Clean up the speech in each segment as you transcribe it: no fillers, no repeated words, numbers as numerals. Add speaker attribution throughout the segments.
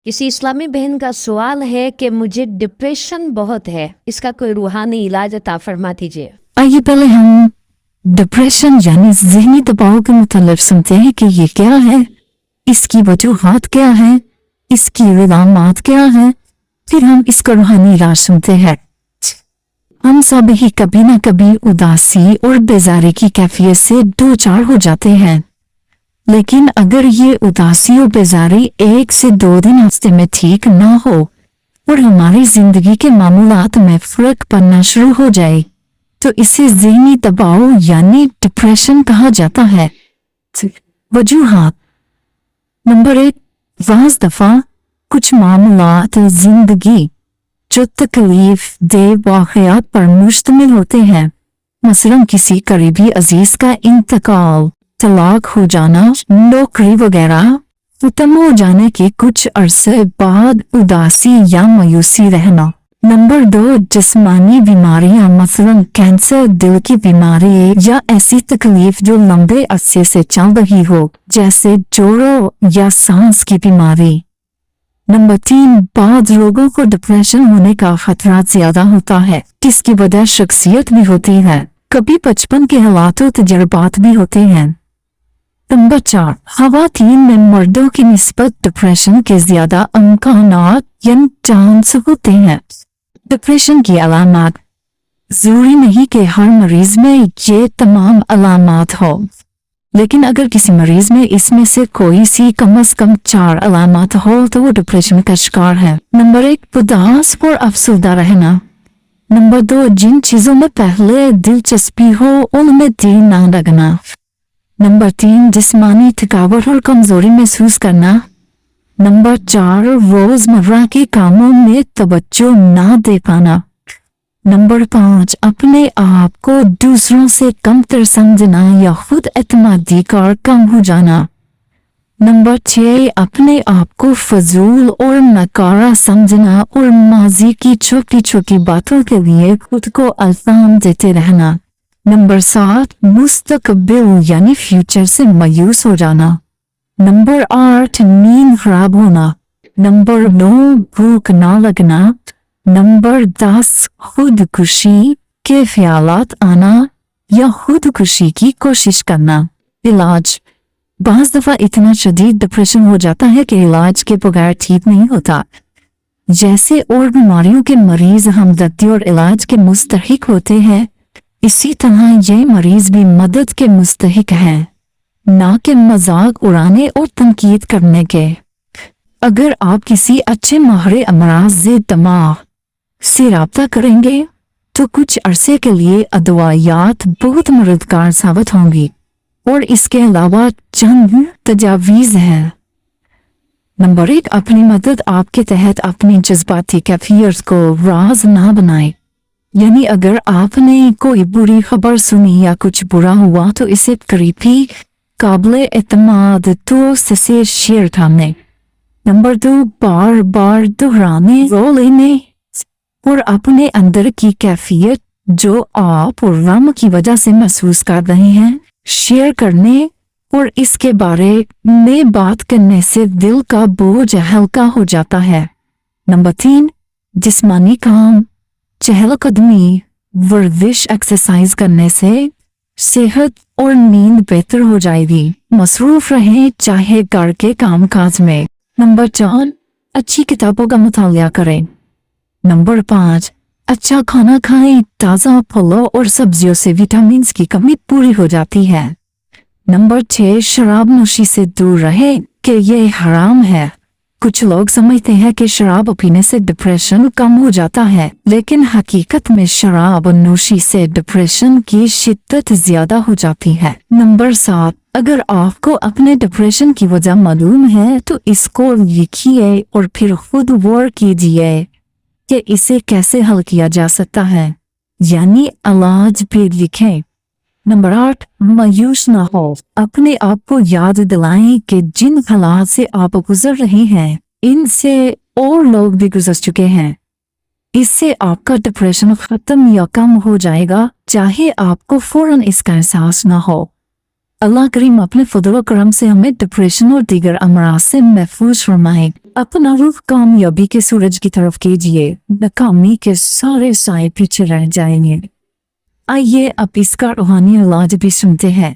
Speaker 1: किसी इस्लामी बहन का सवाल है कि मुझे डिप्रेशन बहुत है, इसका कोई रूहानी इलाज अता फरमा दीजिए।
Speaker 2: आइए पहले हम डिप्रेशन यानी ज़हनी दबाव के मुतालिक सुनते हैं कि ये क्या है, इसकी वजूहात क्या है, इसकी इलामात क्या है, फिर हम इसका रूहानी इलाज सुनते हैं। हम सब ही कभी न कभी उदासी और बेजारी की कैफियत से दो चार हो जाते हैं, लेकिन अगर ये उदासी और बेजारी 1 से 2 दिन हफ्ते में ठीक ना हो और हमारी जिंदगी के मामूलात में फर्क पड़ना शुरू हो जाए तो इसे ज़हनी दबाव यानी डिप्रेशन कहा जाता है। वजूहात। नंबर 1, बाज़ दफ़ा कुछ मामलात जिंदगी जो तकलीफ दे वाक़यात पर मुश्तमिल होते हैं, मसलन किसी करीबी अजीज का इंतकाल, तलाक हो जाना, नौकरी वगैरह, खत्म हो जाने के कुछ अरसे बाद उदासी या मायूसी रहना। नंबर 2, जिस्मानी बीमारियां, मसलन कैंसर, दिल की बीमारी या ऐसी तकलीफ जो लंबे अरसे से चल रही हो, जैसे जोड़ों या सांस की बीमारी। नंबर 3, बाद लोगों को डिप्रेशन होने का खतरा ज्यादा होता है, जिसकी वजह शख्सियत भी होती है, कभी बचपन के हालात और तजर्बात भी होते हैं। नंबर 4, ख़वातीन में मर्दों की निस्बत डिप्रेशन के ज्यादा इम्कानात या चांस होते हैं। डिप्रेशन की अलामत। जरूरी नहीं कि हर मरीज में ये तमाम अलामत हो, लेकिन अगर किसी मरीज में इसमें से कोई सी कम से कम 4 अलामत हो तो वो डिप्रेशन का शिकार है। नंबर 1, उदास और अफसरदा रहना। नंबर 2, जिन चीजों में पहले दिलचस्पी हो उनमें दिल ना लगना। नंबर 3, जिस्मानी थकावट और कमजोरी महसूस करना। नंबर 4, रोजमर्रा के कामों में तवज्जो ना दे पाना। नंबर 5, अपने आप को दूसरों से कमतर समझना या खुद एतमादी का कम हो जाना। नंबर 6, अपने आप को फजूल और नकारा समझना और माजी की छोटी छोटी बातों के लिए खुद को अल्फाम देते रहना। नंबर 7, मुस्तकबिल यानी फ्यूचर से मायूस हो जाना। नंबर 8, नींद खराब होना। नंबर 9, भूख ना लगना। नंबर 10, खुदकुशी के ख्यालात आना या खुदकुशी की कोशिश करना। इलाज। बाज़ दफा इतना शदीद डिप्रेशन हो जाता है कि इलाज के बगैर ठीक नहीं होता। जैसे और बीमारियों के मरीज हमदर्दी और इलाज के मुस्तहिक होते हैं, इसी तरह ये मरीज भी मदद के मुस्तहिक हैं, ना कि मजाक उड़ाने और तनकीद करने के। अगर आप किसी अच्छे माहिर अमराज़ दिमाग से राब्ता करेंगे तो कुछ अरसे के लिए अदवायात बहुत मददगार साबित होंगी और इसके अलावा चंद तजावीज़ हैं। नंबर 1, अपनी मदद आपके तहत अपनी जज्बाती कैफियत को राज ना बनाए, यानी अगर आपने कोई बुरी खबर सुनी या कुछ बुरा हुआ तो इसे करीबी काबिल एतमाद दोस्त से शेयर करने। नंबर 2, बार बार दोहराने, रो लेने और अपने अंदर की कैफियत जो आप और गम की वजह से महसूस कर रहे हैं शेयर करने और इसके बारे में बात करने से दिल का बोझ हल्का हो जाता है। नंबर 3, जिस्मानी काम, चहलकदमी, वर्जिश, एक्सरसाइज करने से सेहत और नींद बेहतर हो जाएगी। मसरूफ रहें चाहे घर के काम काज में। नंबर 4, अच्छी किताबों का मुतालिया करें। नंबर 5, अच्छा खाना खाएं, ताज़ा फलों और सब्जियों से विटामिन की कमी पूरी हो जाती है। नंबर 6, शराब नोशी से दूर रहें कि ये हराम है। कुछ लोग समझते हैं कि शराब पीने से डिप्रेशन कम हो जाता है, लेकिन हकीकत में शराब नोशी से डिप्रेशन की शिद्दत ज्यादा हो जाती है। नंबर 7, अगर आपको अपने डिप्रेशन की वजह मालूम है तो इसको लिखिए और फिर खुद गौर कीजिए कि इसे कैसे हल किया जा सकता है, यानी इलाज भी लिखें। नंबर 8, मायूस ना हो। अपने आप को याद दिलाएं कि जिन हालात से आप गुजर रहे हैं इनसे और लोग भी गुजर चुके हैं। इससे आपका डिप्रेशन खत्म या कम हो जाएगा, चाहे आपको फौरन इसका एहसास ना हो। अल्लाह करीम अपने फजल करम से हमें डिप्रेशन और दीगर अमराज से महफूज फरमाए। अपना रुख कामयाबी के सूरज की तरफ कीजिए, नाकामी के सारे साए पीछे रह जाएंगे। आइए अब इसका रूहानी इलाज भी सुनते हैं।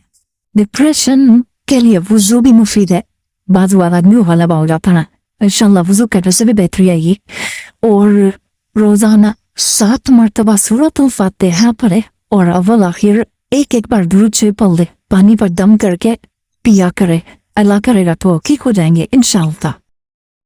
Speaker 2: डिप्रेशन के लिए वुजू भी मुफीद है। बाज़ आदमी गलबा हो जाता है, इंशाल्लाह वुजू करने से भी बेहतरी आएगी। और रोजाना 7 मरतबा सूरतुल फातिहा पढ़े और अव्वल आखिर एक बार दुरूद शरीफ पढ़ ले, पानी पर दम करके पिया करे। अल्लाह करेगा तो ठीक हो जाएंगे इंशाअल्लाह।